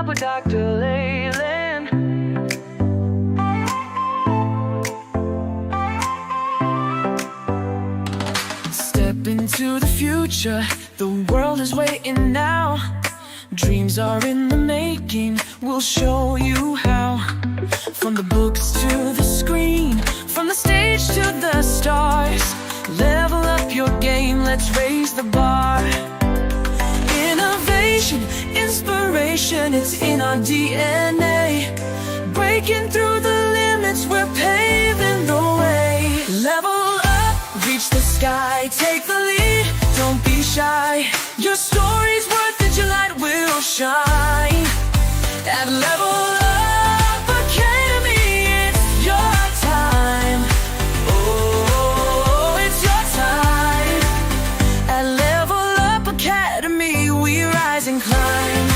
up with Dr. Leyland. Step into the future, the world is waiting now. Dreams are in the making, we'll show you how. From the books to the screen, from the stage to the stars. Level up your game, let's raise the bar. Innovation, inspiration, it's in our DNA. Breaking through the limits, we're paving the way. Level up, reach the sky, take the lead, don't be shy. Your story's worth it, your light will shine. At Level Up Academy, it's your time. Oh, it's your time. At Level Up Academy, we rise and climb.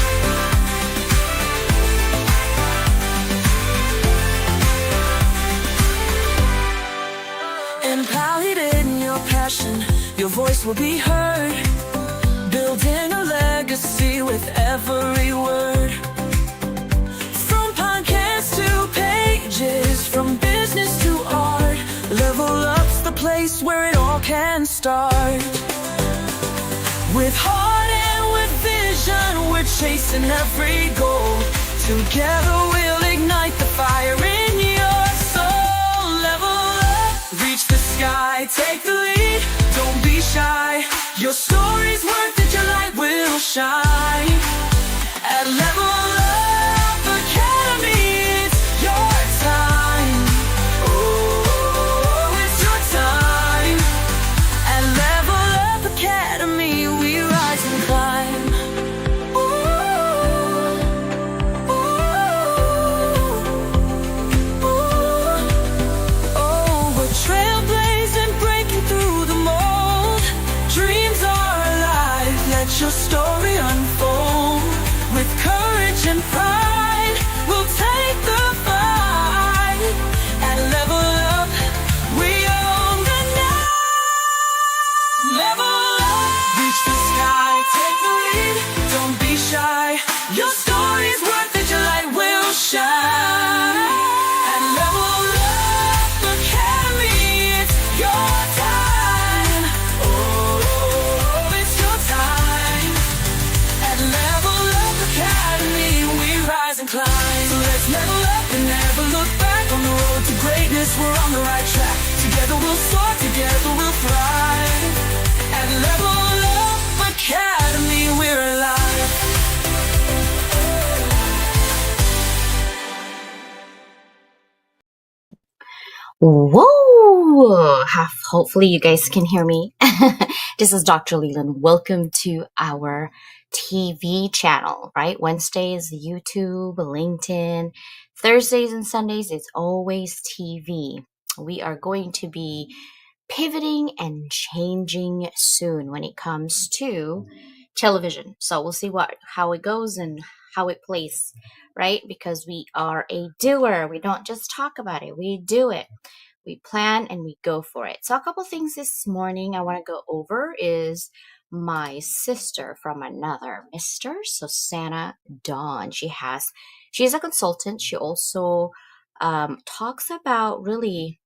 Empowered in your passion, your voice will be heard. Building a legacy with every word. From podcasts to pages, from business to art. Level Up's the place where it all can start. With heart and with vision, we're chasing every goal. Together we'll ignite the fire in your soul. Level up, reach the sky, take the lead, don't be shy. Your story's worth it, your light will shine. At Level Up Academy, it's your time. Oh, it's your time. At Level Up Academy, we rise and climb. Ooh, ooh, ooh. Oh, we're trailblazing, breaking through the mold. Dreams are alive, let your story unfold. With courage and pride, we'll take the fight. At Level Up, we own the night. Level up, reach the sky, take the lead, don't be shy. Your story's worth it, your light will shine. At Level Up Academy, it's your time. Oh, it's your time. At Level Up Academy, we rise and climb. So let's level up and never look back. On the road to greatness, we're on the right track. Together we'll soar, together we'll thrive. At Level Up Academy, we're alive. Whoa! Hopefully you guys can hear me. This is Dr. Leland. Welcome to our TV channel, right? Wednesdays, YouTube, LinkedIn. Thursdays and Sundays, it's always TV. We are going to be pivoting and changing soon when it comes to television. So we'll see how it goes and how it plays, right? Because we are a doer. We don't just talk about it, we do it. We plan and we go for it. So a couple things this morning I want to go over is my sister from another Mr. Susanna Dawn. She's a consultant. She also talks about really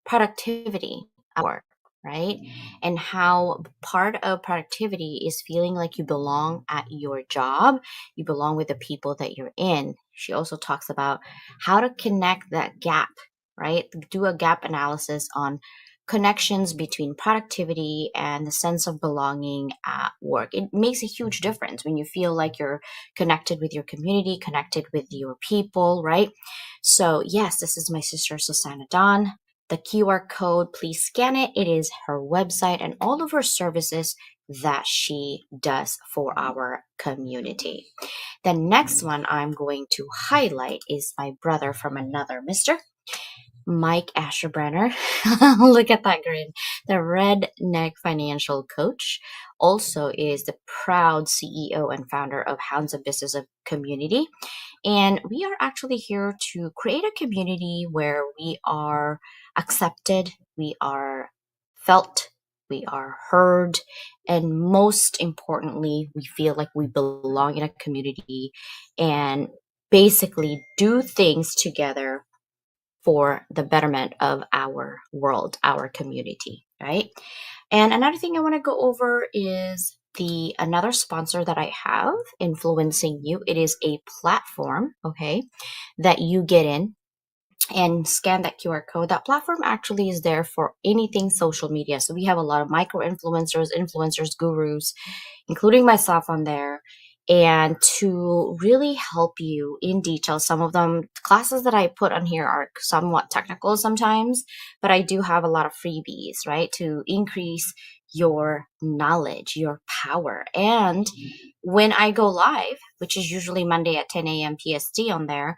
productivity at work, right? And how part of productivity is feeling like you belong at your job, you belong with the people that you're in. She also talks about how to connect that gap, right? Do a gap analysis on connections between productivity and the sense of belonging at work. It makes a huge difference when you feel like you're connected with your community, connected with your people, right? So yes, this is my sister Susanna Dawn. The QR code, please scan it. It is her website and all of her services that she does for our community. The next one I'm going to highlight is my brother from another Mr. Mike Asherbrenner. Look at that grin. The redneck financial coach also is the proud CEO and founder of Hounds of Business of Community. And we are actually here to create a community where we are accepted, we are felt, we are heard, and most importantly, we feel like we belong in a community and basically do things together for the betterment of our world, our community, right? And another thing I want to go over is the another sponsor that I have, Influencing You. It is a platform, okay, that you get in and scan that QR code. That platform actually is there for anything social media. So we have a lot of micro influencers, gurus, including myself on there, and to really help you in detail. Some of them classes that I put on here are somewhat technical sometimes, but I do have a lot of freebies, right, to increase your knowledge, your power. And when I go live, which is usually Monday at 10 a.m. PST on there,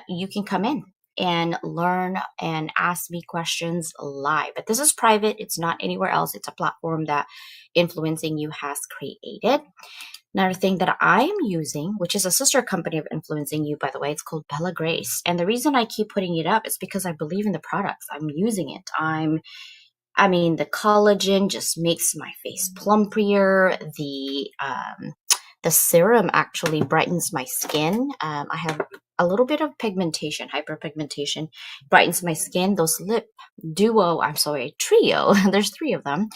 you can come in and learn and ask me questions live. But this is private, it's not anywhere else. It's a platform that Influencing You has created. Another thing that I am using, which is a sister company of Influencing You, by the way, it's called Bella Grace. And the reason I keep putting it up is because I believe in the products. I'm using it. The collagen just makes my face plumpier. The serum actually brightens my skin. I have a little bit of pigmentation, hyperpigmentation, brightens my skin. Those lip duo, trio, there's three of them.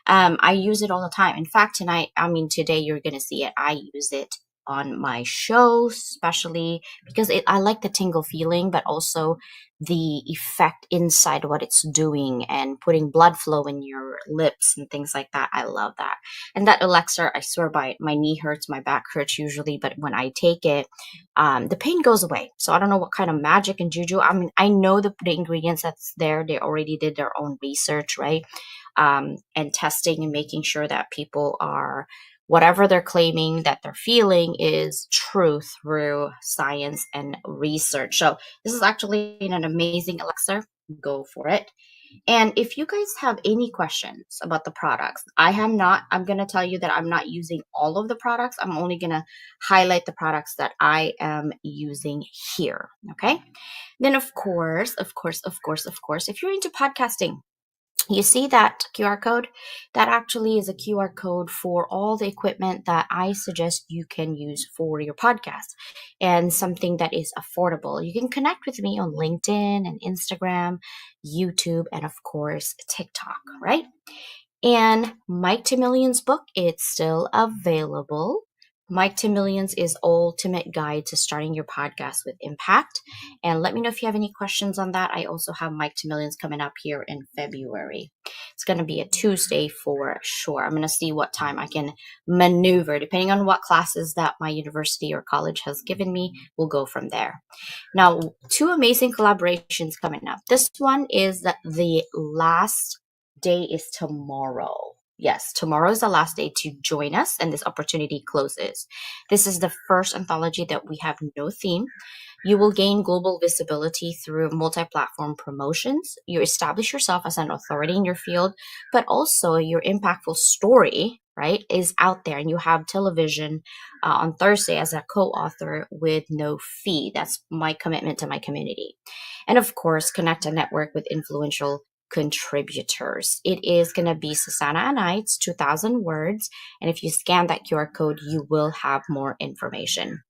I use it all the time. In fact, today you're going to see it. I use it on my show, especially because I like the tingle feeling, but also the effect inside what it's doing and putting blood flow in your lips and things like that. I love that. And that elixir, I swear by it, my knee hurts, my back hurts usually, but when I take it, the pain goes away. So I don't know what kind of magic and juju. I know the ingredients that's there. They already did their own research, right? And testing and making sure that people are, whatever they're claiming that they're feeling is true through science and research. So this is actually an amazing elixir. Go for it. And if you guys have any questions about the products, I'm going to tell you that I'm not using all of the products. I'm only going to highlight the products that I am using here. Okay. Then of course, if you're into podcasting, you see that QR code? That actually is a QR code for all the equipment that I suggest you can use for your podcast and something that is affordable. You can connect with me on LinkedIn and Instagram, YouTube, and of course, TikTok, right? And Mike to Millions book, it's still available. Mike to Millions is ultimate guide to starting your podcast with impact. And let me know if you have any questions on that. I also have Mike to Millions coming up here in February. It's going to be a Tuesday for sure. I'm going to see what time I can maneuver, depending on what classes that my university or college has given me. We'll go from there. Now, two amazing collaborations coming up. This one is the last day is tomorrow. Yes, tomorrow is the last day to join us, and this opportunity closes. This is the first anthology that we have no theme. You will gain global visibility through multi-platform promotions. You establish yourself as an authority in your field, but also your impactful story, right, is out there. And you have television on Thursday as a co-author with no fee. That's my commitment to my community. And of course, connect and network with influential contributors. It is going to be Susanna and I. It's 2,000 words. And if you scan that QR code, you will have more information.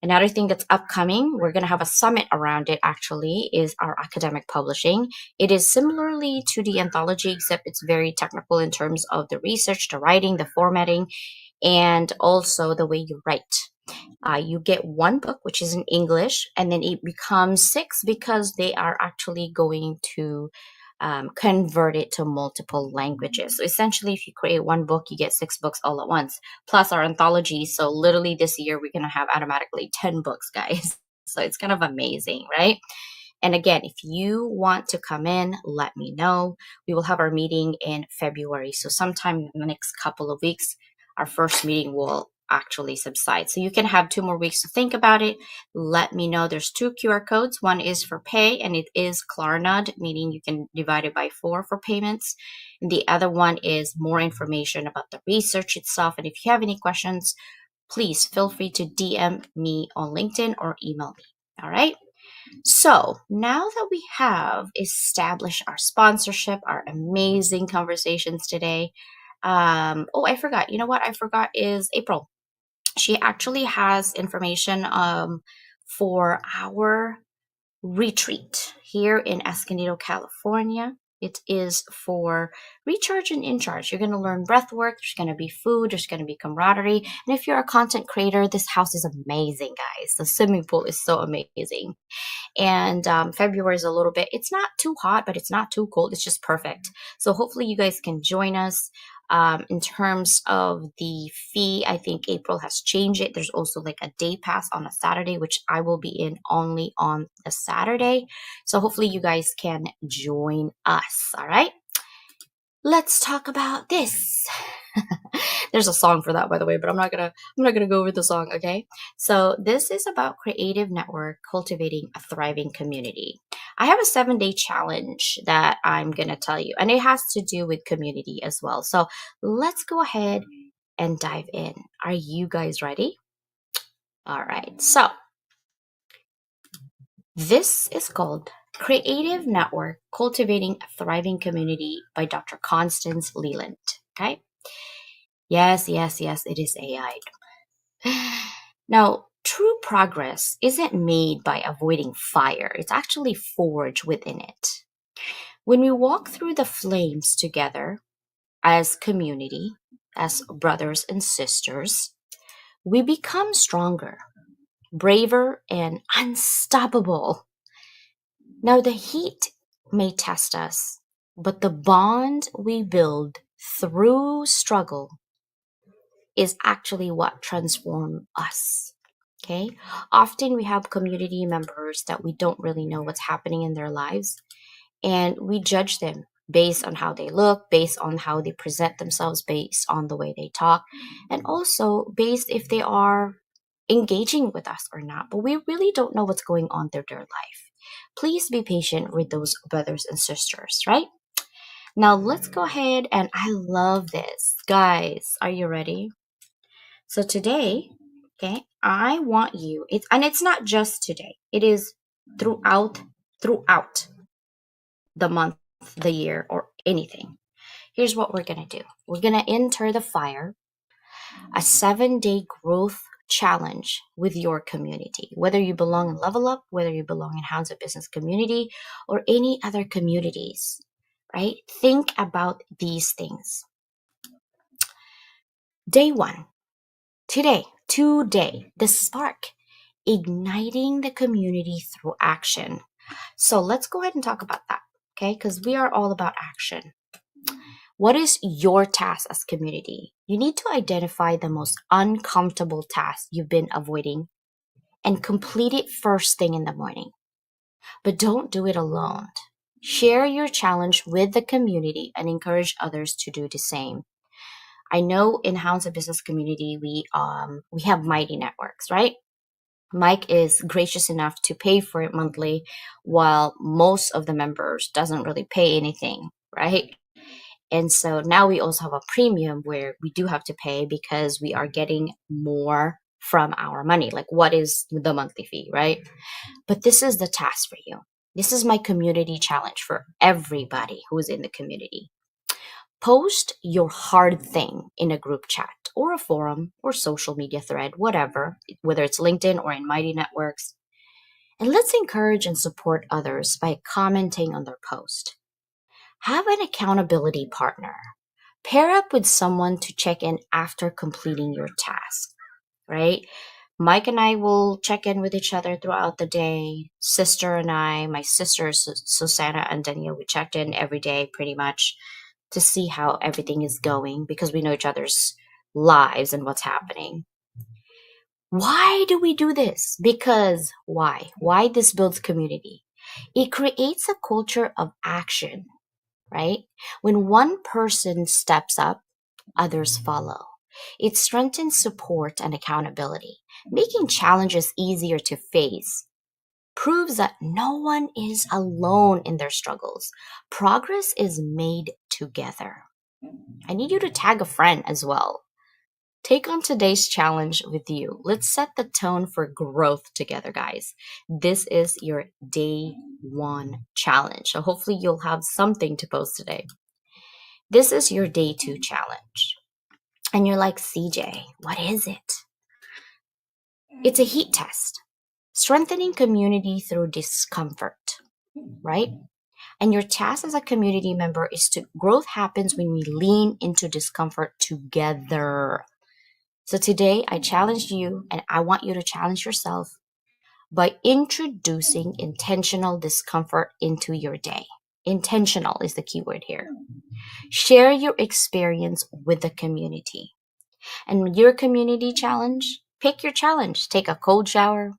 Another thing that's upcoming, we're going to have a summit around it actually, is our academic publishing. It is similarly to the anthology, except it's very technical in terms of the research, the writing, the formatting, and also the way you write. You get one book, which is in English, and then it becomes 6 because they are actually going to convert it to multiple languages. So essentially, if you create one book, you get 6 books all at once, plus our anthology. So literally this year, we're going to have automatically 10 books, guys. So it's kind of amazing, right? And again, if you want to come in, let me know. We will have our meeting in February. So sometime in the next couple of weeks, our first meeting will actually subside. So you can have 2 more weeks to think about it. Let me know. There's 2 QR codes. One is for pay, and it is Klarna, meaning you can divide it by 4 for payments. And the other one is more information about the research itself. And if you have any questions, please feel free to DM me on LinkedIn or email me. All right. So now that we have established our sponsorship, our amazing conversations today, oh, I forgot. You know what? I forgot is April. She actually has information for our retreat here in Escondido, California. It is for recharge and in charge. You're going to learn breath work. There's going to be food. There's going to be camaraderie. And if you're a content creator, this house is amazing, guys. The swimming pool is so amazing. And February is a little bit, it's not too hot, but it's not too cold. It's just perfect. So hopefully you guys can join us. In terms of the fee, I think April has changed it. There's also like a day pass on a Saturday, which I will be in only on a Saturday. So hopefully you guys can join us. All right. Let's talk about this. There's a song for that, by the way, but I'm not gonna go over the song, okay? So this is about creative network cultivating a thriving community. I have a 7-day challenge that I'm gonna tell you, and it has to do with community as well. So let's go ahead and dive in. Are you guys ready? All right. So this is called Creative Network Cultivating a Thriving Community by Dr. Constance Leland. Okay. Yes, yes, yes, it is AI. Now, true progress isn't made by avoiding fire, it's actually forged within it. When we walk through the flames together as community, as brothers and sisters, we become stronger, braver, and unstoppable. Now, the heat may test us, but the bond we build through struggle is actually what transforms us. Okay. Often we have community members that we don't really know what's happening in their lives, and we judge them based on how they look, based on how they present themselves, based on the way they talk, and also based if they are engaging with us or not. But we really don't know what's going on through their life. Please be patient with those brothers and sisters, right? Now let's go ahead, and I love this. Guys, are you ready? So today, okay, I want you, it's not just today. It is throughout the month, the year, or anything. Here's what we're gonna do. We're gonna enter the fire, a 7-day growth challenge with your community. Whether you belong in Level Up, whether you belong in Hounds of Business community, or any other communities, right? Think about these things. Day one, today, the spark, igniting the community through action. So let's go ahead and talk about that, okay? Because we are all about action. What is your task as community? You need to identify the most uncomfortable task you've been avoiding and complete it first thing in the morning. But don't do it alone. Share your challenge with the community and encourage others to do the same. I know in Hounds of Business community we have mighty networks, right? Mike is gracious enough to pay for it monthly, while most of the members doesn't really pay anything, right? And so now we also have a premium where we do have to pay because we are getting more from our money. Like, what is the monthly fee, right? But this is the task for you. This is my community challenge for everybody who is in the community. Post your hard thing in a group chat or a forum or social media thread, whatever, whether it's LinkedIn or in Mighty Networks. And let's encourage and support others by commenting on their post. Have an accountability partner. Pair up with someone to check in after completing your task, right? Mike and I will check in with each other throughout the day. Sister and I, my sisters, Susanna and Danielle, we checked in every day pretty much to see how everything is going because we know each other's lives and what's happening. Why do we do this? Because why? Why this builds community? It creates a culture of action, right? When one person steps up, others follow. It strengthens support and accountability, making challenges easier to face. Proves that no one is alone in their struggles. Progress is made together. I need you to tag a friend as well. take on today's challenge with you. Let's set the tone for growth together, guys. This is your day one challenge. So hopefully you'll have something to post today. This is your day two challenge. And you're like, CJ, what is it? It's a heat test. Strengthening community through discomfort, right? And your task as a community member is to growth happens when we lean into discomfort together. So today I challenge you and I want you to challenge yourself by introducing intentional discomfort into your day. Intentional is the key word here. Share your experience with the community. And your community challenge, pick your challenge. Take a cold shower,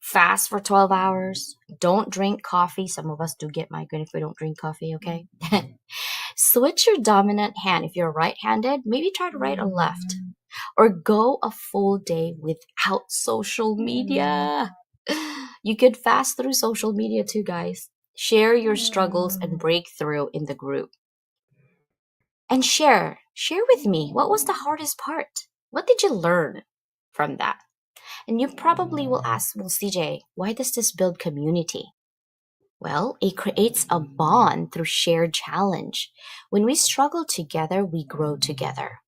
fast for 12 hours, don't drink coffee. Some of us do get migraine if we don't drink coffee, okay? Switch your dominant hand. If you're right-handed, maybe try to write a left. Or go a full day without social media. You could fast through social media too, guys. Share your struggles and breakthrough in the group. And share with me, what was the hardest part? What did you learn from that? And you probably will ask, well, CJ, why does this build community? Well, it creates a bond through shared challenge. When we struggle together, we grow together.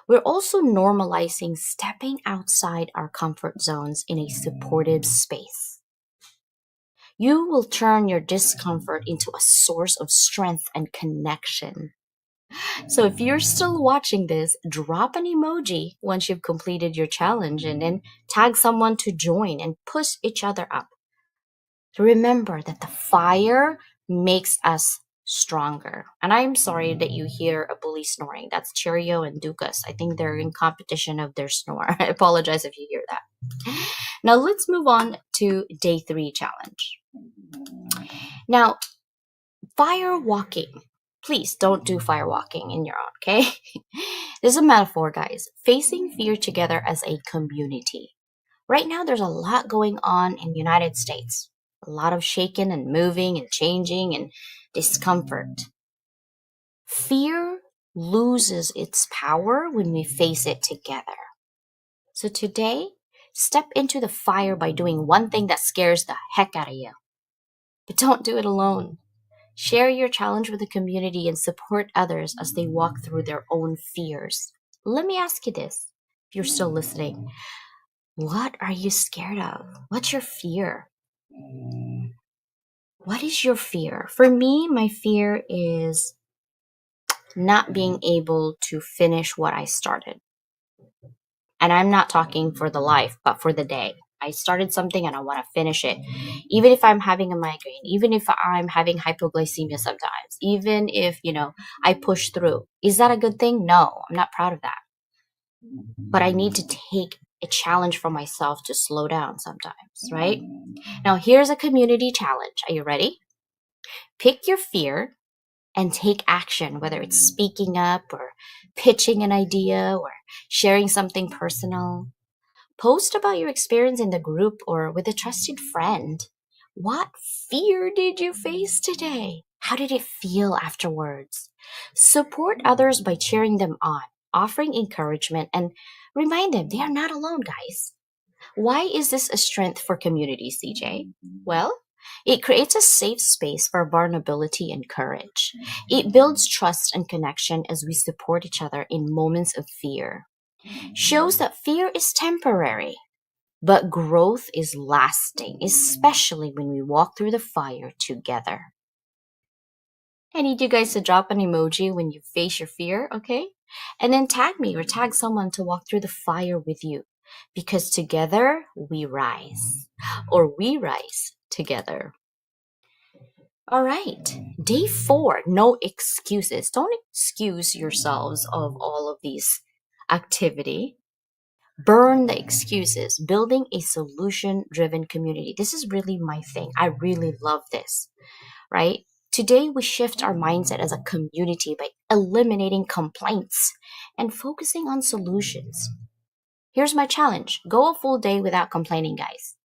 We're also normalizing stepping outside our comfort zones in a supportive space. You will turn your discomfort into a source of strength and connection. So if you're still watching this, drop an emoji once you've completed your challenge and then tag someone to join and push each other up. Remember that the fire makes us stronger. And I'm sorry that you hear a bully snoring. That's Cheerio and Dukas. I think they're in competition of their snore. I apologize if you hear that. Now let's move on to day 3 challenge. Now, firewalking. Please don't do firewalking in your own, okay? This is a metaphor, guys. Facing fear together as a community. Right now, there's a lot going on in the United States. A lot of shaking and moving and changing and discomfort. Fear loses its power when we face it together. So today, step into the fire by doing one thing that scares the heck out of you. But don't do it alone. Share your challenge with the community and support others as they walk through their own fears. Let me ask you this, if you're still listening. What are you scared of? What's your fear? What is your fear? For me, my fear is not being able to finish what I started. And I'm not talking for the life, but for the day. I started something and I want to finish it. Even if I'm having a migraine, even if I'm having hypoglycemia sometimes, even if, I push through. Is that a good thing? No, I'm not proud of that. But I need to take a challenge for myself to slow down sometimes, right? Now, here's a community challenge. Are you ready? Pick your fear and take action, whether it's speaking up or pitching an idea or sharing something personal. Post about your experience in the group or with a trusted friend. What fear did you face today? How did it feel afterwards? Support others by cheering them on, offering encouragement, and remind them they are not alone, guys. Why is this a strength for community, CJ? Well, it creates a safe space for vulnerability and courage. It builds trust and connection as we support each other in moments of fear. Shows that fear is temporary, but growth is lasting, especially when we walk through the fire together. I need you guys to drop an emoji when you face your fear, okay? And then tag me or tag someone to walk through the fire with you, because together we rise, or we rise together. All right, day 4, no excuses. Don't excuse yourselves of all of these activity. Burn the excuses, building a solution-driven community. This is really my thing. I really love this, right? Today, we shift our mindset as a community by eliminating complaints and focusing on solutions. Here's my challenge. Go a full day without complaining, guys.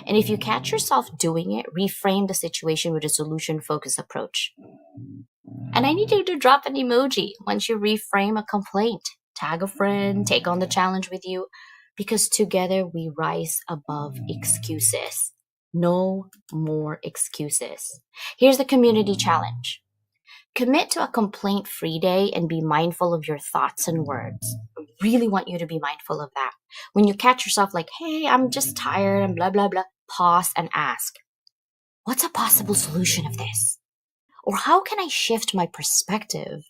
And if you catch yourself doing it, reframe the situation with a solution-focused approach. And I need you to drop an emoji once you reframe a complaint. tag a friend, take on the challenge with you, because together we rise above excuses. No more excuses. Here's the community challenge. Commit to a complaint free day and be mindful of your thoughts and words. I really want you to be mindful of that. When you catch yourself like, hey, I'm just tired and blah, blah, blah, pause and ask, what's a possible solution of this? Or how can I shift my perspective?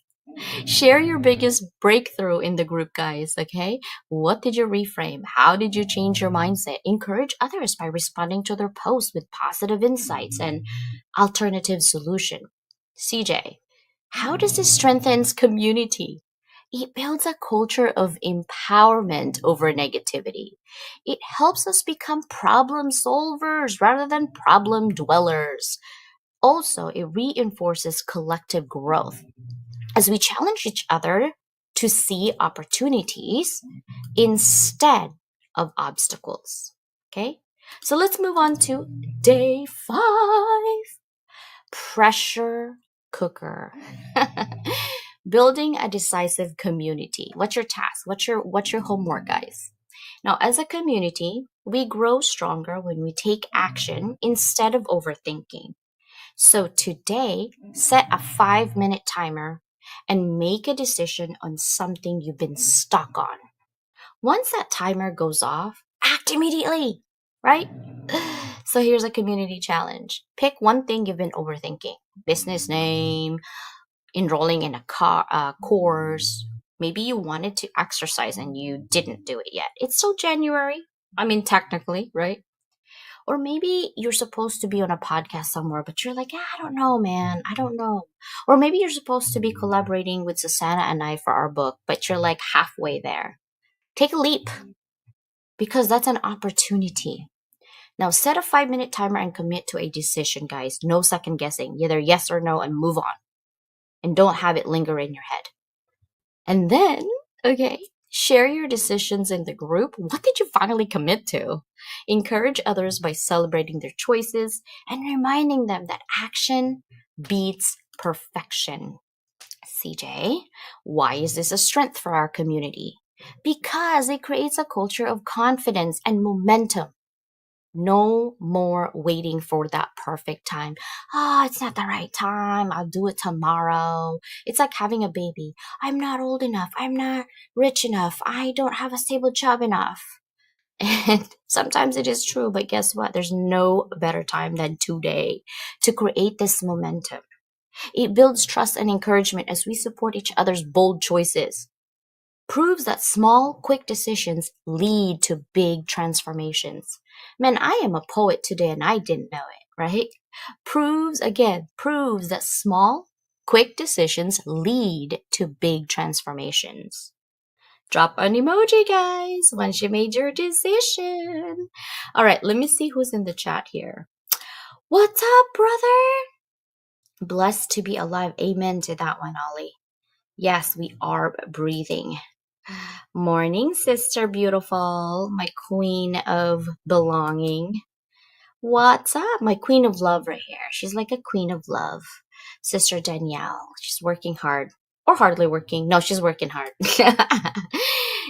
Share your biggest breakthrough in the group, guys, okay? What did you reframe? How did you change your mindset? Encourage others by responding to their posts with positive insights and alternative solution. CJ, how does this strengthen community? It builds a culture of empowerment over negativity. It helps us become problem solvers rather than problem dwellers. Also, it reinforces collective growth as we challenge each other to see opportunities instead of obstacles. Okay? So let's move on to day 5. Pressure cooker. Building a decisive community. What's your task? What's your homework, guys? Now, as a community, we grow stronger when we take action instead of overthinking. So today, set a 5-minute timer and make a decision on something you've been stuck on. Once that timer goes off, act immediately, right? So here's a community challenge. Pick one thing you've been overthinking. Business name, enrolling in a course. Maybe you wanted to exercise and you didn't do it yet. It's still January. I mean, technically, right? Or maybe you're supposed to be on a podcast somewhere, but you're like, I don't know, man. I don't know. Or maybe you're supposed to be collaborating with Susanna and I for our book, but you're like halfway there. Take a leap because that's an opportunity. Now set a 5-minute timer and commit to a decision, guys. No second guessing, either yes or no, and move on. And don't have it linger in your head. And then, okay, share your decisions in the group. What did you finally commit to? Encourage others by celebrating their choices and reminding them that action beats perfection. CJ, why is this a strength for our community? Because it creates a culture of confidence and momentum. No more waiting for that perfect time. It's not the right time. I'll do it tomorrow. It's like having a baby. I'm not old enough. I'm not rich enough. I don't have a stable job enough. And sometimes it is true, but guess what? There's no better time than today to create this momentum. It builds trust and encouragement as we support each other's bold choices. Proves that small, quick decisions lead to big transformations. Man, I am a poet today and I didn't know it, right? Proves that small, quick decisions lead to big transformations. Drop an emoji, guys, once you made your decision. All right, let me see who's in the chat here. What's up, brother? Blessed to be alive. Amen to that one, Ollie. Yes, we are breathing. Morning, sister beautiful, my queen of belonging. What's up? My queen of love right here. She's like a queen of love. Sister Danielle. She's working hard. Or hardly working. No, she's working hard.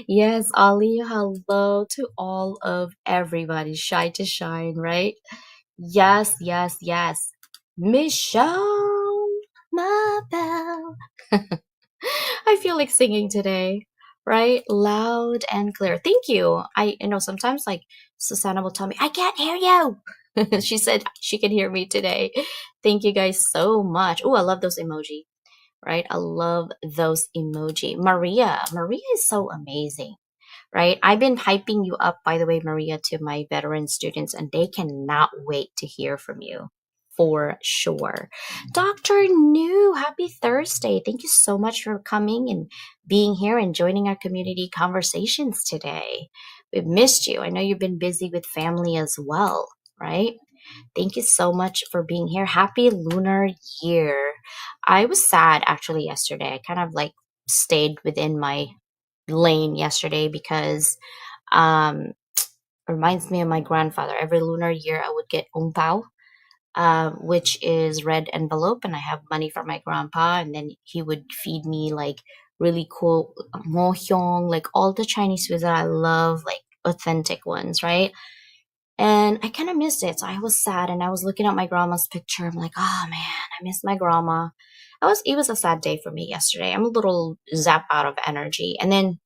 Yes, Ollie, hello to all of everybody. Shy to shine, right? Yes, yes, yes. Michelle, my belle. I feel like singing today, right? Loud and clear. Thank you. I know sometimes like Susanna will tell me, I can't hear you. She said she can hear me today. Thank you guys so much. Oh, I love those emoji, right? I love those emoji. Maria is so amazing, right? I've been hyping you up, by the way, Maria, to my veteran students, and they cannot wait to hear from you. For sure. Dr. New, happy Thursday. Thank you so much for coming and being here and joining our community conversations today. We've missed you. I know you've been busy with family as well, right? Thank you so much for being here. Happy Lunar Year. I was sad actually yesterday. I kind of like stayed within my lane yesterday because reminds me of my grandfather. Every Lunar Year I would get ong pao, which is red envelope, and I have money from my grandpa, and then he would feed me like really cool mohyong, like all the Chinese foods that I love, like authentic ones, right? And I kind of missed it. So I was sad and I was looking at my grandma's picture. I'm like, oh man, I miss my grandma. It was a sad day for me yesterday. I'm a little zapped out of energy. And then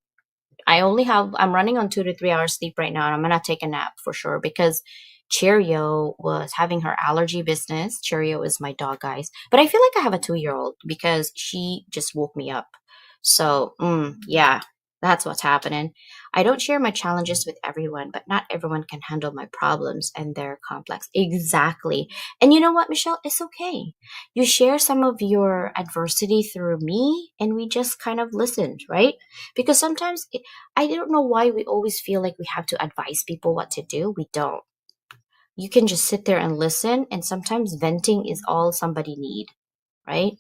I'm running on 2 to 3 hours sleep right now, and I'm gonna take a nap for sure because Cheerio was having her allergy business. Cheerio is my dog, guys. But I feel like I have a 2 year old because she just woke me up. So, yeah, that's what's happening. I don't share my challenges with everyone, but not everyone can handle my problems and they're complex. Exactly. And you know what, Michelle? It's okay. You share some of your adversity through me, and we just kind of listened, right? Because sometimes I don't know why we always feel like we have to advise people what to do. We don't. You can just sit there and listen, and sometimes venting is all somebody need, right?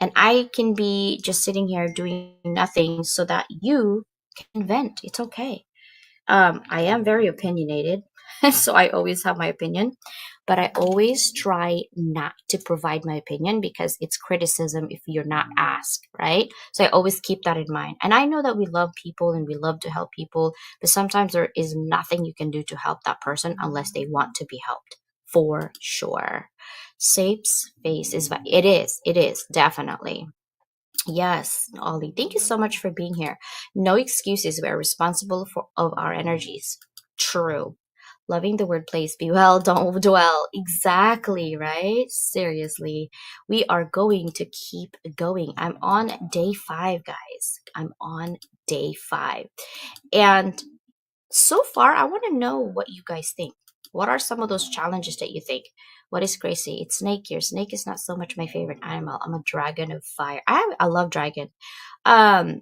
And I can be just sitting here doing nothing so that you can vent. It's okay. I am very opinionated, so I always have my opinion, but I always try not to provide my opinion because it's criticism if you're not asked, right? So I always keep that in mind. And I know that we love people and we love to help people, but sometimes there is nothing you can do to help that person unless they want to be helped, for sure. Safe space is, it is, definitely. Yes, Ollie. Thank you so much for being here. No excuses. We are responsible for of our energies. True. Loving the word place. Be well, don't dwell. Exactly, right? Seriously. We are going to keep going. I'm on day 5, guys. I'm on day 5. And so far, I want to know what you guys think. What are some of those challenges that you think? What is crazy? It's snake here. Snake is not so much my favorite animal. I'm a dragon of fire. I love dragon. Um,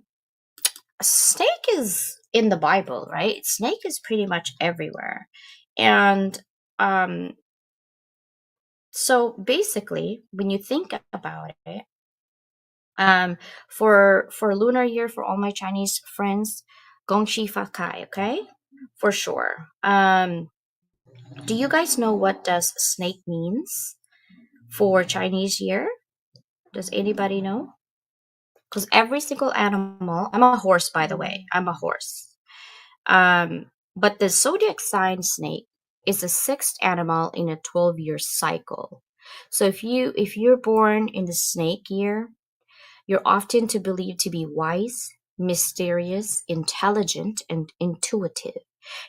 snake is in the Bible, right? Snake is pretty much everywhere. And um, so basically, when you think about it, um, for lunar year, for all my Chinese friends, Gong Shi Fa Kai, okay? For sure. Do you guys know what does snake means for Chinese year? Does anybody know? Because every single animal, I'm a horse, by the way. I'm a horse. But the zodiac sign snake is the sixth animal in a 12-year cycle. So if you're born in the snake year, you're often to believe to be wise, mysterious, intelligent, and intuitive.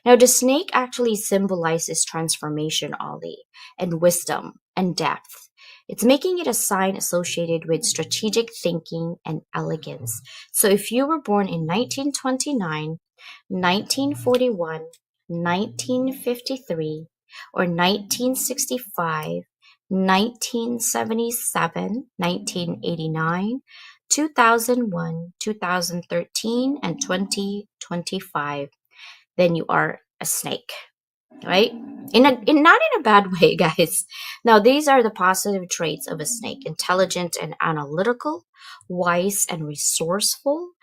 Now, the snake actually symbolizes transformation, Ollie, and wisdom and depth. It's making it a sign associated with strategic thinking and elegance. So, if you were born in 1929, 1941, 1953, or 1965, 1977, 1989, 2001, 2013, and 2025, then you are a snake, right? Not in a bad way, guys. Now, these are the positive traits of a snake: intelligent and analytical, wise and resourceful,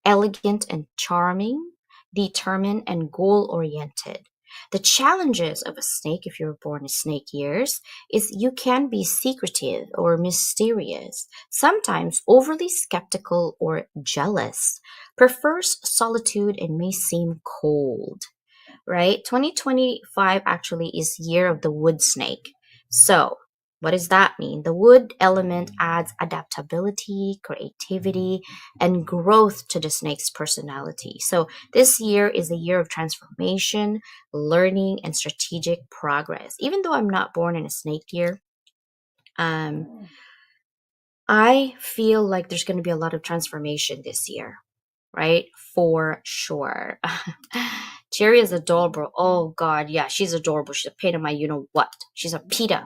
elegant and charming, determined and goal oriented. The challenges of a snake, if you're born in snake years, is you can be secretive or mysterious, sometimes overly skeptical or jealous, prefers solitude, and may seem cold, right? 2025 actually is year of the wood snake. So, what does that mean? The wood element adds adaptability, creativity, and growth to the snake's personality. So, this year is a year of transformation, learning, and strategic progress. Even though I'm not born in a snake year, um, I feel like there's going to be a lot of transformation this year, right? For sure. Cherry is adorable. Oh God, yeah, she's adorable. She's a pain in my you know what. She's a pita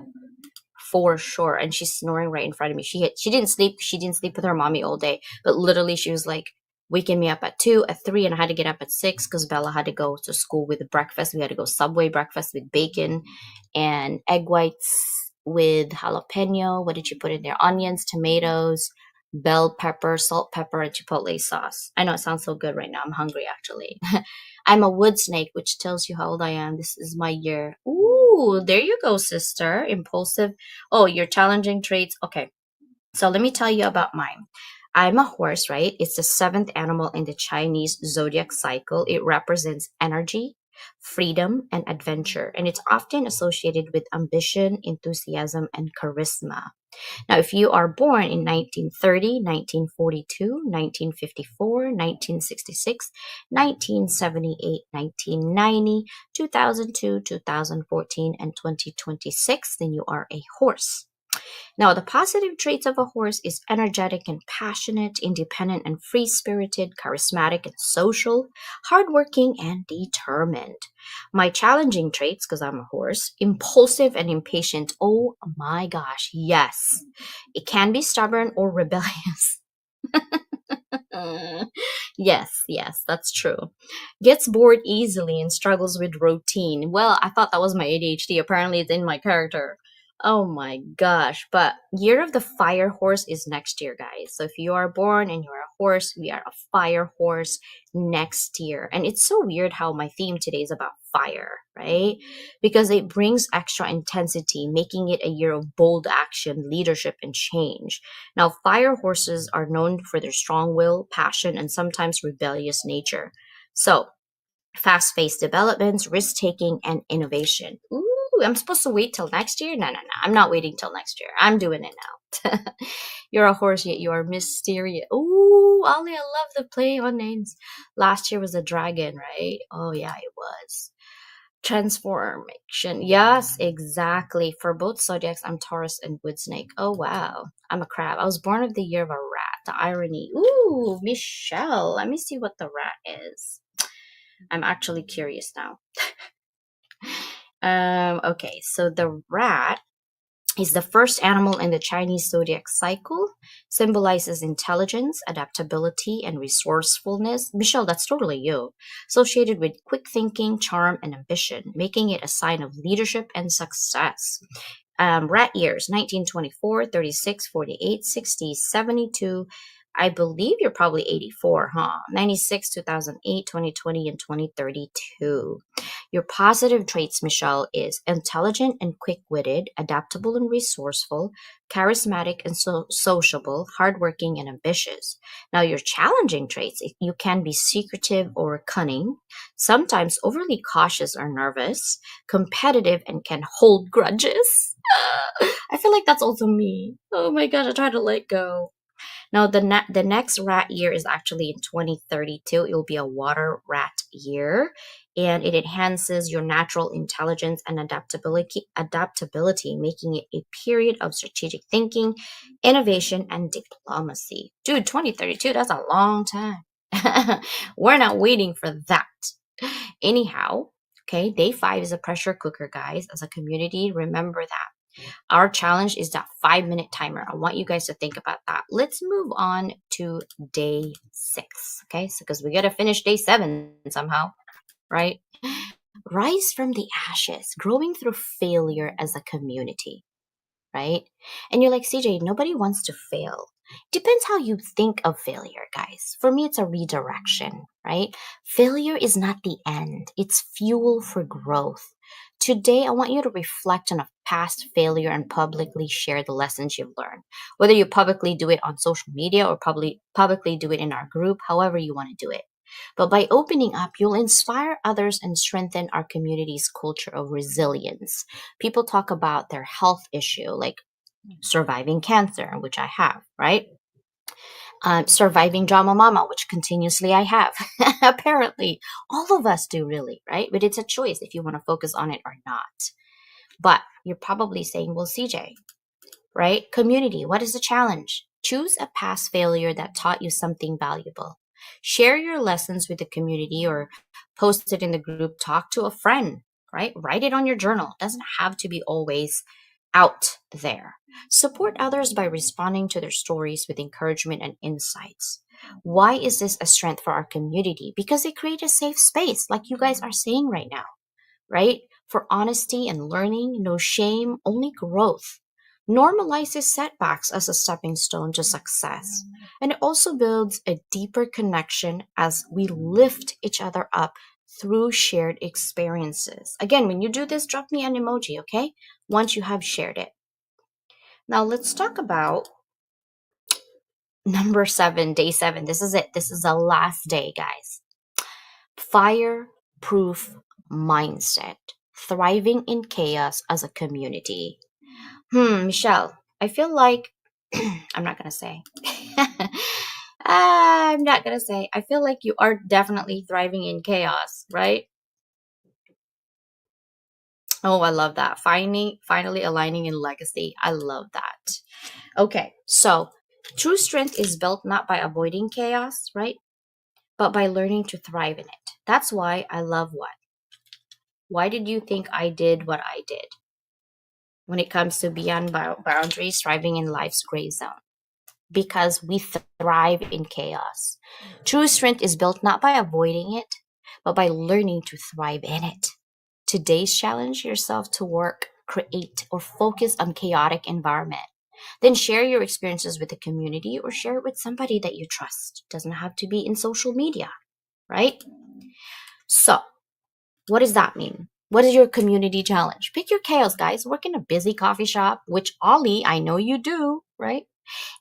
for sure, and she's snoring right in front of me. She didn't sleep. She didn't sleep with her mommy all day, but literally she was like waking me up at 2, at 3, and I had to get up at 6 because Bella had to go to school with breakfast. We had to go Subway breakfast with bacon and egg whites with jalapeno. What did you put in there? Onions, tomatoes, bell pepper, salt, pepper, and chipotle sauce. I know it sounds so good right now. I'm hungry actually. I'm a wood snake, which tells you how old I am. This is my year. Ooh, there you go, sister. Impulsive. Oh, your challenging traits. Okay, so let me tell you about mine. I'm a horse, right? It's the seventh animal in the Chinese zodiac cycle. It represents energy, freedom, and adventure, and it's often associated with ambition, enthusiasm, and charisma. Now, if you are born in 1930, 1942, 1954, 1966, 1978, 1990, 2002, 2014, and 2026, then you are a horse. Now, the positive traits of a horse is energetic and passionate, independent and free-spirited, charismatic and social, hardworking and determined. My challenging traits, because I'm a horse, impulsive and impatient. Oh my gosh, yes. It can be stubborn or rebellious. Yes, that's true. Gets bored easily and struggles with routine. Well, I thought that was my ADHD. Apparently, it's in my character. Oh my gosh. But year of the fire horse is next year, guys. So if you are born and you're a horse, we are a fire horse next year. And it's so weird how my theme today is about fire, right? Because it brings extra intensity, making it a year of bold action, leadership, and change. Now, fire horses are known for their strong will, passion, and sometimes rebellious nature. So, fast paced developments, risk taking, and innovation. Ooh, I'm supposed to wait till next year? No. I'm not waiting till next year. I'm doing it now. You're a horse, yet you are mysterious. Ooh, Ollie, I love the play on names. Last year was a dragon, right? Oh, yeah, it was. Transformation. Yes, exactly. For both zodiacs, I'm Taurus and Wood Snake. Oh, wow. I'm a crab. I was born of the year of a rat. The irony. Ooh, Michelle. Let me see what the rat is. I'm actually curious now. Okay, so the rat is the first animal in the Chinese zodiac cycle, symbolizes intelligence, adaptability, and resourcefulness. Michelle, that's totally you. Associated with quick thinking, charm, and ambition, making it a sign of leadership and success. Rat years 1924, 36, 48, 60, 72. I believe you're probably 84, huh? 96, 2008, 2020, and 2032. Your positive traits, Michelle, is intelligent and quick-witted, adaptable and resourceful, charismatic and sociable, hardworking and ambitious. Now, your challenging traits, you can be secretive or cunning, sometimes overly cautious or nervous, competitive and can hold grudges. I feel like that's also me. Oh my gosh, I try to let go. Now, the next rat year is actually in 2032. It will be a water rat year, and it enhances your natural intelligence and adaptability, making it a period of strategic thinking, innovation, and diplomacy. Dude, 2032, that's a long time. We're not waiting for that. Anyhow, okay, day 5 is a pressure cooker, guys. As a community, remember that. Our challenge is that 5-minute timer. I want you guys to think about that. Let's move on to day 6. Okay, so because we got to finish day 7 somehow, right? Rise from the ashes, growing through failure as a community, right? And you're like, CJ, nobody wants to fail. Depends how you think of failure, guys. For me, it's a redirection, right? Failure is not the end, it's fuel for growth. Today, I want you to reflect on a past failure and publicly share the lessons you've learned. Whether you publicly do it on social media or publicly do it in our group, however you want to do it. But by opening up, you'll inspire others and strengthen our community's culture of resilience. People talk about their health issue, like surviving cancer, which I have, right? Surviving drama mama, which continuously I have. Apparently, all of us do, really, right? But it's a choice if you want to focus on it or not. But you're probably saying, well, CJ, right? Community, what is the challenge? Choose a past failure that taught you something valuable. Share your lessons with the community or post it in the group. Talk to a friend, right? Write it on your journal. It doesn't have to be always out there. Support others by responding to their stories with encouragement and insights. Why is this a strength for our community? Because they create a safe space, like you guys are saying right now, right? For honesty and learning, no shame, only growth. Normalizes setbacks as a stepping stone to success. And it also builds a deeper connection as we lift each other up through shared experiences. Again, when you do this, drop me an emoji, okay? Once you have shared it. Now let's talk about Number 7, day 7. This is it. This is the last day, guys. Fireproof mindset. Thriving in chaos as a community. Michelle, I feel like I'm not gonna say. I'm not gonna say. I feel like you are definitely thriving in chaos, right? Oh, I love that. Finally aligning in legacy. I love that. Okay, so true strength is built not by avoiding chaos, right? But by learning to thrive in it. That's why I love what? Why did you think I did what I did when it comes to beyond boundaries, thriving in life's gray zone? Because we thrive in chaos. True strength is built not by avoiding it, but by learning to thrive in it. Today's challenge yourself to work, create, or focus on chaotic environment. Then share your experiences with the community or share it with somebody that you trust. Doesn't have to be in social media, right? So, what does that mean? What is your community challenge? Pick your chaos, guys. Work in a busy coffee shop, which Ollie, I know you do, right?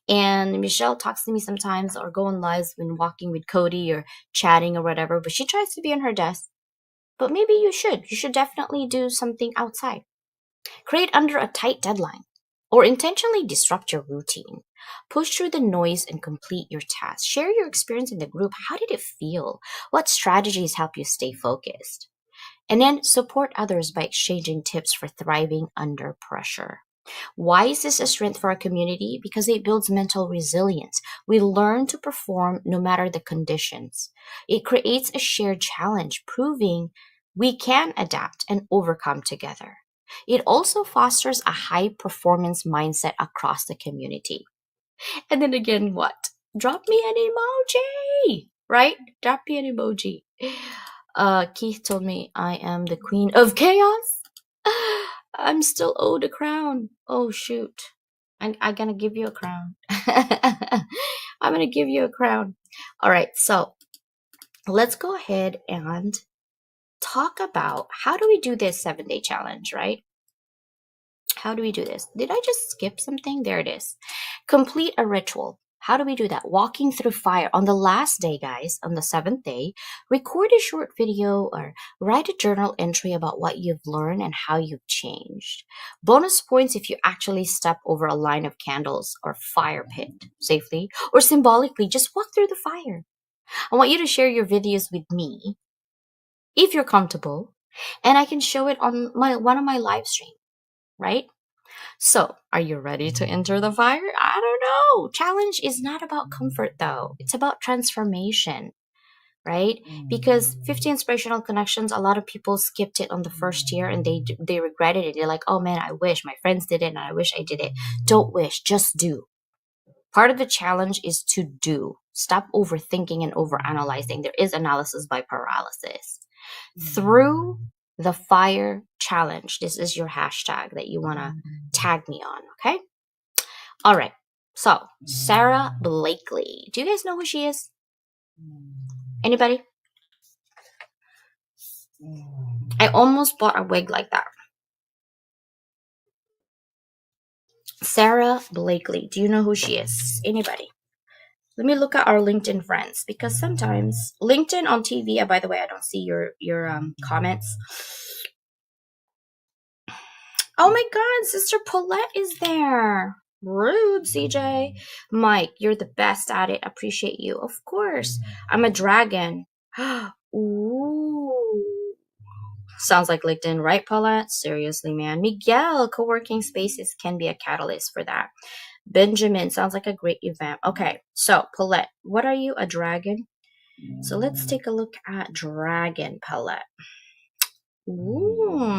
And Michelle talks to me sometimes or go on lives when walking with Cody or chatting or whatever, but she tries to be on her desk. But maybe you should. You should definitely do something outside. Create under a tight deadline or intentionally disrupt your routine. Push through the noise and complete your task. Share your experience in the group. How did it feel? What strategies help you stay focused? And then support others by exchanging tips for thriving under pressure. Why is this a strength for our community? Because it builds mental resilience. We learn to perform no matter the conditions. It creates a shared challenge, proving we can adapt and overcome together. It also fosters a high performance mindset across the community. And then again, what? Drop me an emoji, right? Drop me an emoji. Keith told me I am the queen of chaos. I'm still owed a crown. Oh shoot. I'm gonna give you a crown. I'm gonna give you a crown. All right, so let's go ahead and talk about how do we do this 7-day challenge, right? How do we do this? Did I just skip something? There it is. Complete a ritual. How do we do that? Walking through fire. On the last day, guys, on the 7th day, record a short video or write a journal entry about what you've learned and how you've changed. Bonus points if you actually step over a line of candles or fire pit safely or symbolically. Just walk through the fire. I want you to share your videos with me if you're comfortable, and I can show it on one of my live streams, right? So, are you ready to enter the fire? I don't know. Challenge is not about comfort though. It's about transformation, right? Because 50 inspirational connections, a lot of people skipped it on the first year and they regretted it. They're like, "Oh man, I wish my friends did it and I wish I did it." Don't wish, just do. Part of the challenge is to do. Stop overthinking and overanalyzing. There is analysis by paralysis. Through the fire challenge, this is your hashtag that you want to tag me on, okay? All right. So, Sarah Blakely. Do you guys know who she is? Anybody? I almost bought a wig like that. Sarah Blakely. Do you know who she is? Anybody? Let me look at our LinkedIn friends because sometimes LinkedIn on TV. By the way, I don't see your comments. Oh my God, Sister Paulette is there. Rude, CJ. Mike, you're the best at it. Appreciate you. Of course. I'm a dragon. Ooh. Sounds like LinkedIn, right, Paulette? Seriously, man. Miguel, co-working spaces can be a catalyst for that. Benjamin, sounds like a great event. Okay, so Paulette, what are you, a dragon? So let's take a look at dragon, Paulette. Ooh.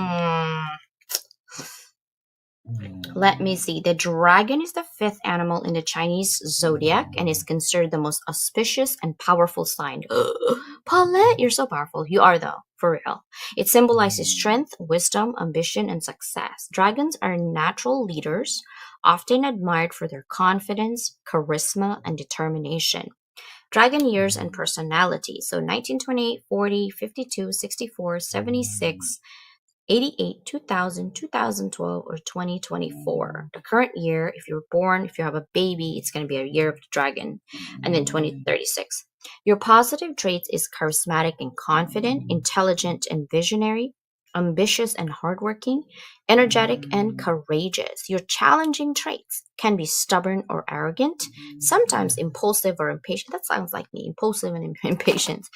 Let me see. The dragon is the 5th animal in the Chinese zodiac and is considered the most auspicious and powerful sign. Paulette, you're so powerful. You are, though, for real. It symbolizes strength, wisdom, ambition, and success. Dragons are natural leaders, often admired for their confidence, charisma, and determination. Dragon years and personality. So 1928, 40, 52, 64, 76, 88, 2000, 2012, or 2024. The current year, if you're born, if you have a baby, it's going to be a year of the dragon. And then 2036. Your positive traits is charismatic and confident, intelligent and visionary, ambitious and hardworking, energetic and courageous. Your challenging traits can be stubborn or arrogant, sometimes impulsive or impatient. That sounds like me, impulsive and impatient.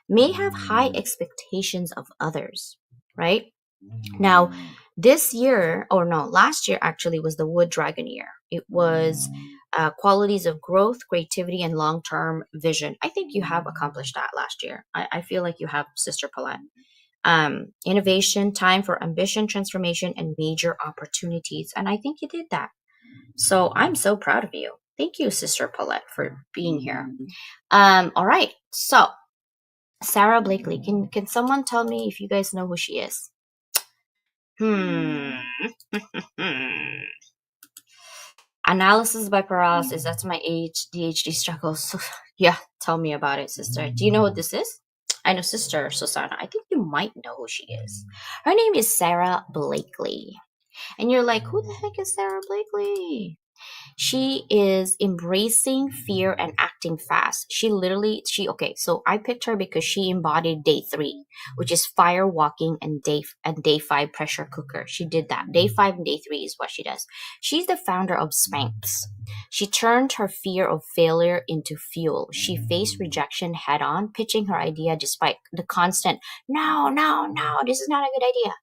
May have high expectations of others, right? Now, this year, or no, last year actually was the Wood Dragon year. It was qualities of growth, creativity, and long term vision. I think you have accomplished that last year. I feel like you have, Sister Paulette. Innovation, time for ambition, transformation, and major opportunities. And I think you did that. So I'm so proud of you. Thank you, Sister Paulette, for being here. All right. So, Sarah Blakely, can someone tell me if you guys know who she is? Hmm. Analysis by paralysis. That's my ADHD struggles. So, yeah, tell me about it, sister. Do you know what this is? I know Sister Susanna. I think you might know who she is. Her name is Sarah Blakely. And you're like, who the heck is Sarah Blakely? She is embracing fear and acting fast. Okay, so I picked her because she embodied day 3, which is firewalking, and day 5 pressure cooker. She did that. Day 5 and day 3 is what she does. She's the founder of Spanx. She turned her fear of failure into fuel. She faced rejection head on, pitching her idea despite the constant, no, no, no, this is not a good idea.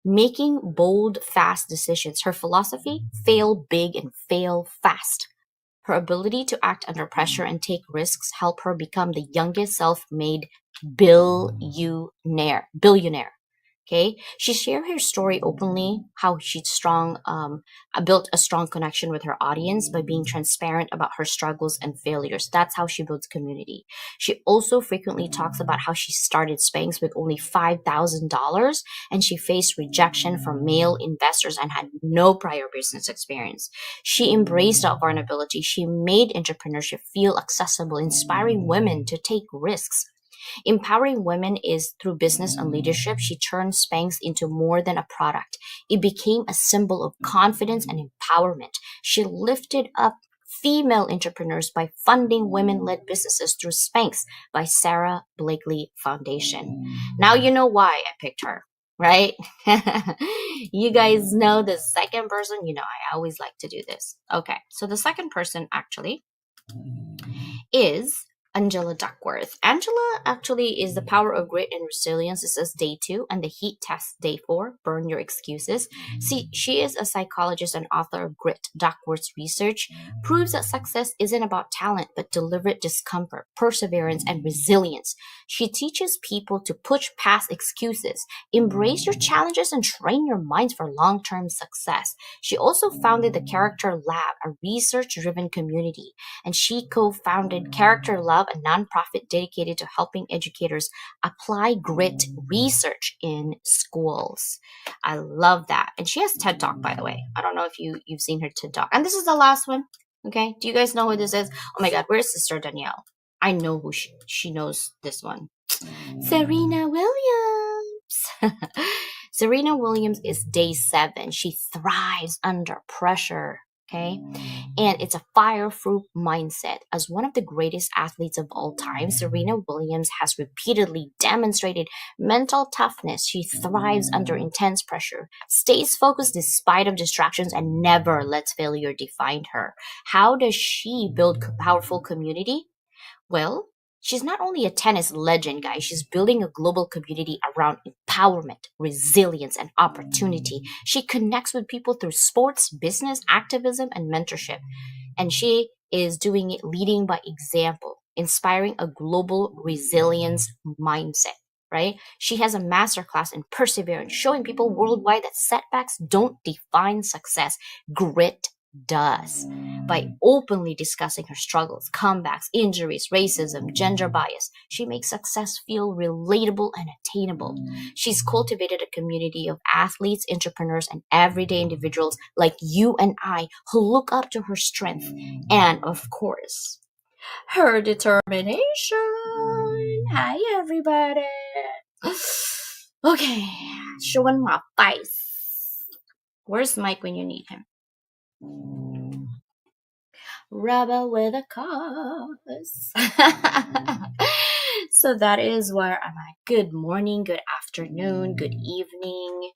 Making bold, fast decisions. Her philosophy, fail big and fail fast. Her ability to act under pressure and take risks help her become the youngest self-made billionaire. Okay, she shared her story openly, how she built a strong connection with her audience by being transparent about her struggles and failures. That's how she builds community. She also frequently talks about how she started Spanx with only $5,000, and she faced rejection from male investors and had no prior business experience. She embraced that vulnerability. She made entrepreneurship feel accessible, inspiring women to take risks. Empowering women is through business and leadership. She turned Spanx into more than a product. It became a symbol of confidence and empowerment. She lifted up female entrepreneurs by funding women-led businesses through Spanx by Sarah Blakely Foundation. Now you know why I picked her, right? You guys know the second person. You know, I always like to do this. Okay, so the second person actually is Angela Duckworth. Angela actually is the power of grit and resilience. This is day 2, and the heat test day 4. Burn your excuses. See, she is a psychologist and author of Grit. Duckworth's research proves that success isn't about talent, but deliberate discomfort, perseverance, and resilience. She teaches people to push past excuses, embrace your challenges, and train your minds for long-term success. She also founded the Character Lab, a research-driven community, and she co-founded Character Lab, a nonprofit dedicated to helping educators apply grit research in schools. I love that. And she has TED Talk, by the way. I don't know if you've seen her TED Talk. And this is the last one. Okay. Do you guys know who this is? Oh my God. Where's Sister Danielle? I know who she knows this one. Serena Williams. Serena Williams is day 7. She thrives under pressure. Okay. And it's a fireproof mindset. As one of the greatest athletes of all time, Serena Williams has repeatedly demonstrated mental toughness. She thrives under intense pressure, stays focused despite of distractions, and never lets failure define her. How does she build powerful community? Well, she's not only a tennis legend, guys. She's building a global community around empowerment, resilience, and opportunity. She connects with people through sports, business, activism, and mentorship. And she is doing it leading by example, inspiring a global resilience mindset, right? She has a masterclass in perseverance, showing people worldwide that setbacks don't define success. Grit does. By openly discussing her struggles, comebacks, injuries, racism, gender bias, she makes success feel relatable and attainable. She's cultivated a community of athletes, entrepreneurs, and everyday individuals like you and I who look up to her strength and, of course, her determination. Hi, everybody. Okay, showing my face. Where's Mike when you need him? Rebel with a cause. So that is where I'm at. Good morning, good afternoon, good evening.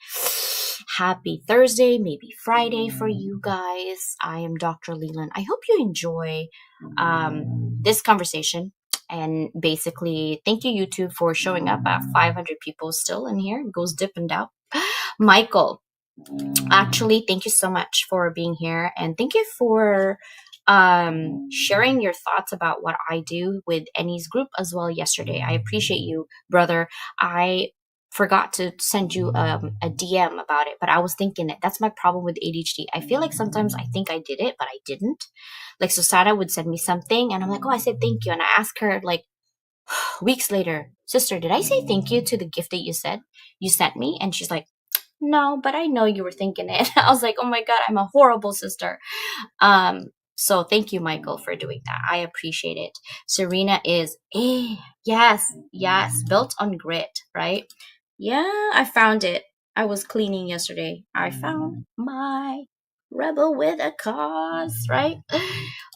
Happy Thursday, maybe Friday for you guys. I am Dr. Leland. I hope you enjoy this conversation. And basically, thank you, YouTube, for showing up at 500 people still in here. It goes dip and down. Michael, actually, thank you so much for being here. And thank you for sharing your thoughts about what I do with Annie's group as well yesterday. I appreciate you, brother. I forgot to send you a DM about it, but I was thinking it. That's my problem with ADHD. I feel like sometimes I think I did it, but I didn't. Like Susana would send me something and I'm like, oh, I said thank you. And I ask her like weeks later, sister, did I say thank you to the gift that you sent me? And she's like, no, but I know you were thinking it. I was like, oh my God, I'm a horrible sister. So thank you, Michael, for doing that. I appreciate it. Serena is, yes, built on grit, right? Yeah, I found it. I was cleaning yesterday. I found my rebel with a cause, right?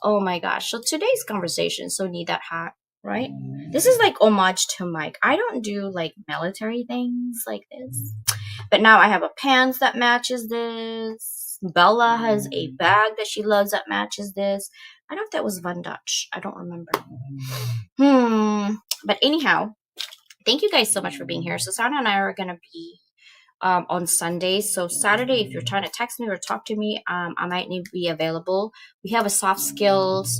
Oh my gosh. So today's conversation, so need that hat, right? This is like homage to Mike. I don't do like military things like this. But now I have a pants that matches this. Bella has a bag that she loves that matches this. I don't know if that was Van Dutch. I don't remember. But anyhow, thank you guys so much for being here. So Sana and I are going to be on Sundays. So Saturday, if you're trying to text me or talk to me, I might need to be available. We have a soft skills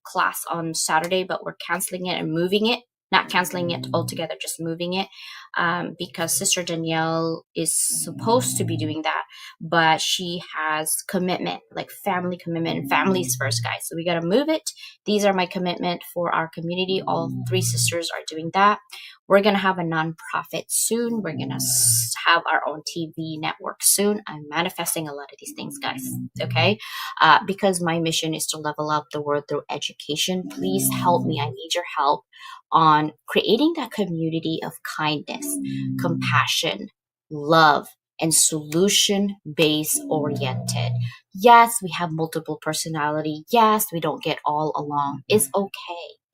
class on Saturday, but we're canceling it and moving it. Not canceling it altogether, just moving it because Sister Danielle is supposed to be doing that, but she has commitment, like family commitment, and families first, guys. So we got to move it. These are my commitment for our community. All three sisters are doing that. We're going to have a nonprofit soon. We're going to have our own TV network soon. I'm manifesting a lot of these things, guys, okay? Because my mission is to level up the world through education. Please help me. I need your help on creating that community of kindness, compassion, love, and solution-based oriented. Yes, we have multiple personality. Yes, we don't get all along. It's okay.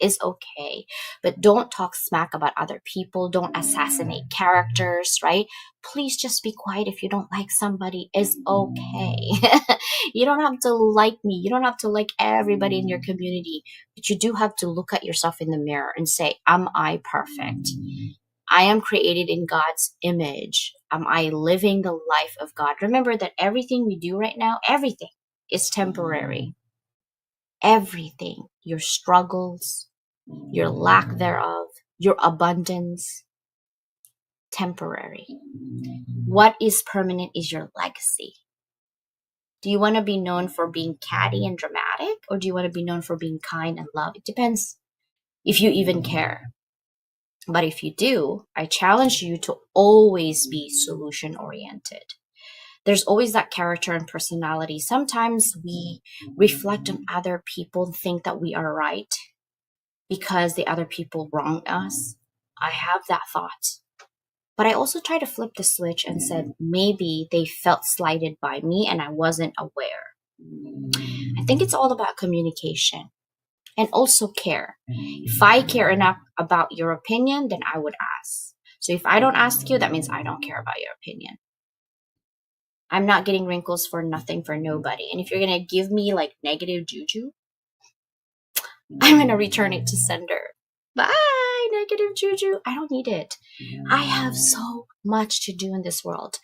It's okay. But don't talk smack about other people. Don't assassinate characters, right? Please just be quiet if you don't like somebody. It's okay. You don't have to like me. You don't have to like everybody in your community. But you do have to look at yourself in the mirror and say, am I perfect? I am created in God's image. Am I living the life of God? Remember that everything we do right now, everything is temporary. Everything, your struggles, your lack thereof, your abundance, temporary. What is permanent is your legacy. Do you want to be known for being catty and dramatic, or do you want to be known for being kind and love? It depends if you even care. But if you do, I challenge you to always be solution oriented. There's always that character and personality. Sometimes we reflect on other people and think that we are right because the other people wronged us. I have that thought. But I also try to flip the switch and said maybe they felt slighted by me and I wasn't aware. I think it's all about communication and also care. If I care enough about your opinion, then I would ask. So if I don't ask you, that means I don't care about your opinion. I'm not getting wrinkles for nothing for nobody. And if you're going to give me like negative juju, I'm going to return it to sender. Bye, negative juju. I don't need it. I have so much to do in this world.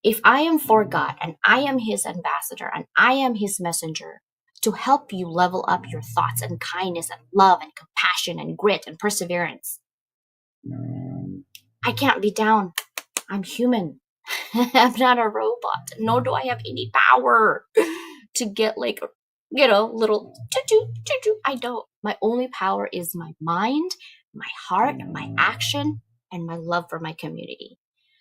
If I am for God and I am his ambassador and I am his messenger to help you level up your thoughts and kindness and love and compassion and grit and perseverance, I can't be down. I'm human. I'm not a robot, nor do I have any power to get like, little choo-choo. I don't. My only power is my mind, my heart, my action, and my love for my community.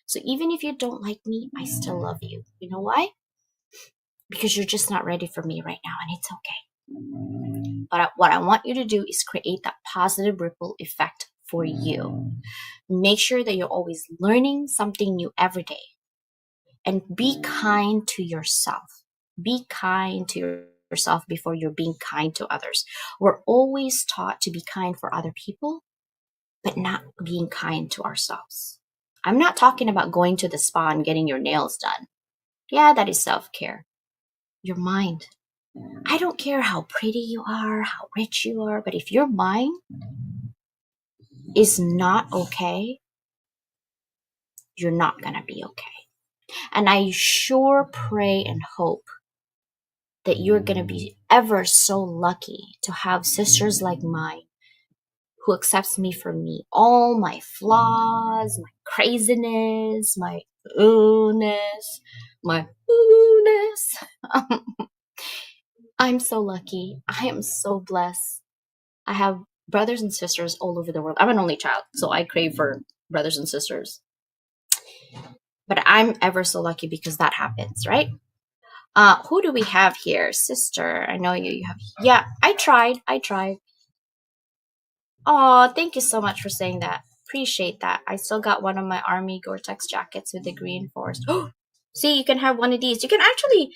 So even if you don't like me, I still love you. You know why? Because you're just not ready for me right now, and it's okay. But what I want you to do is create that positive ripple effect for you. Make sure that you're always learning something new every day. And be kind to yourself. Be kind to yourself before you're being kind to others. We're always taught to be kind for other people, but not being kind to ourselves. I'm not talking about going to the spa and getting your nails done. Yeah, that is self-care. Your mind. I don't care how pretty you are, how rich you are, but if your mind is not okay, you're not going to be okay. And I sure pray and hope that you're going to be ever so lucky to have sisters like mine who accepts me for me, all my flaws, my craziness, my oohness, my oohness. I'm so lucky. I am so blessed. I have brothers and sisters all over the world. I'm an only child, so I crave for brothers and sisters. But I'm ever so lucky because that happens, right? Who do we have here? Sister, I know you have. Yeah, I tried. Oh, thank you so much for saying that. Appreciate that. I still got one of my army Gore-Tex jackets with the green forest. See, you can have one of these. You can actually,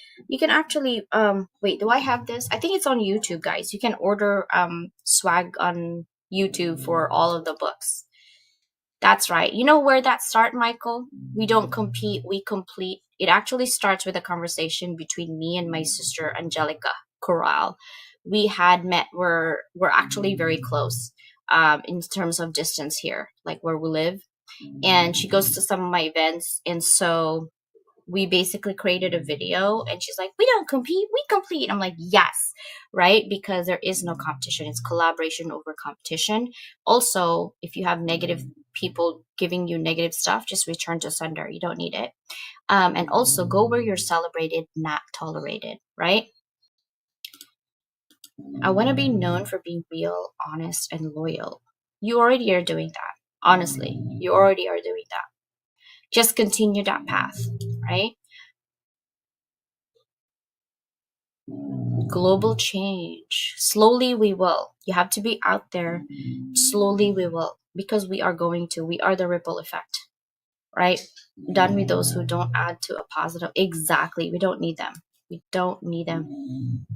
wait, do I have this? I think it's on YouTube, guys. You can order, swag on YouTube for all of the books. That's right. You know where that start, Michael? We don't compete, we complete. It actually starts with a conversation between me and my sister, Angelica Corral. We had met, we're actually very close, in terms of distance here, like where we live. And she goes to some of my events. And so we basically created a video and she's like, we don't compete, we complete. I'm like, yes, right? Because there is no competition. It's collaboration over competition. Also, if you have negative people giving you negative stuff, just return to sender. You don't need it. And also go where you're celebrated, not tolerated, right? I want to be known for being real, honest, and loyal. You already are doing that. Honestly, you already are doing that. Just continue that path, right? Global change. Slowly we will. You have to be out there. Slowly we will. Because we are going to. We are the ripple effect, right? Done with those who don't add to a positive. Exactly. We don't need them. We don't need them.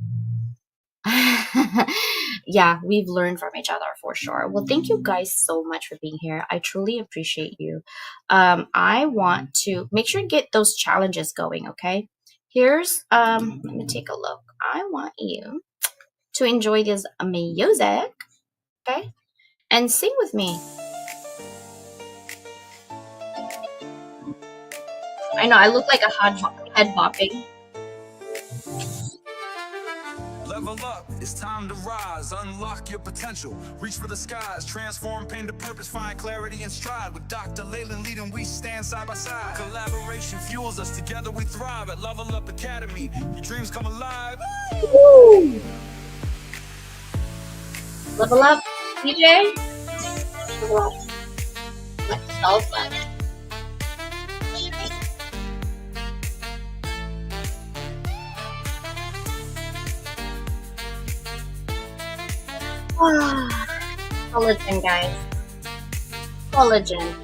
Yeah, we've learned from each other for sure. Well, thank you guys so much for being here. I truly appreciate you. I want to make sure to get those challenges going, okay? Here's let me take a look. I want you to enjoy this music, okay? And sing with me. I know I look like a head bopping. Level up, it's time to rise, unlock your potential, reach for the skies, transform pain to purpose, find clarity and stride. With Dr. Leyland leading, we stand side by side. Collaboration fuels us, together we thrive at Level Up Academy. Your dreams come alive. Woo! Level up, DJ. Level up. That's so fun. Collagen, guys. Collagen.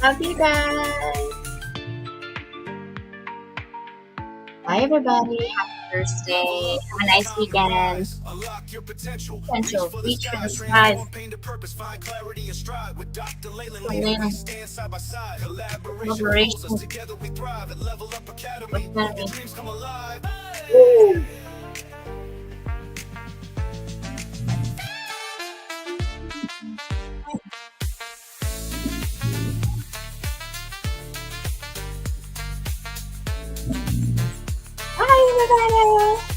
Love you guys. Bye, everybody. Happy Thursday. Have a nice weekend. Unlock your potential, Reach for the skies. pain to purpose, find clarity and stride. With Dr. Leyland Leyland. leading, we stand side by side. Collaboration Collaboration. fuels us, together we thrive at Level Up Academy. Academy. Your dreams come alive. Woo. Bye, everybody.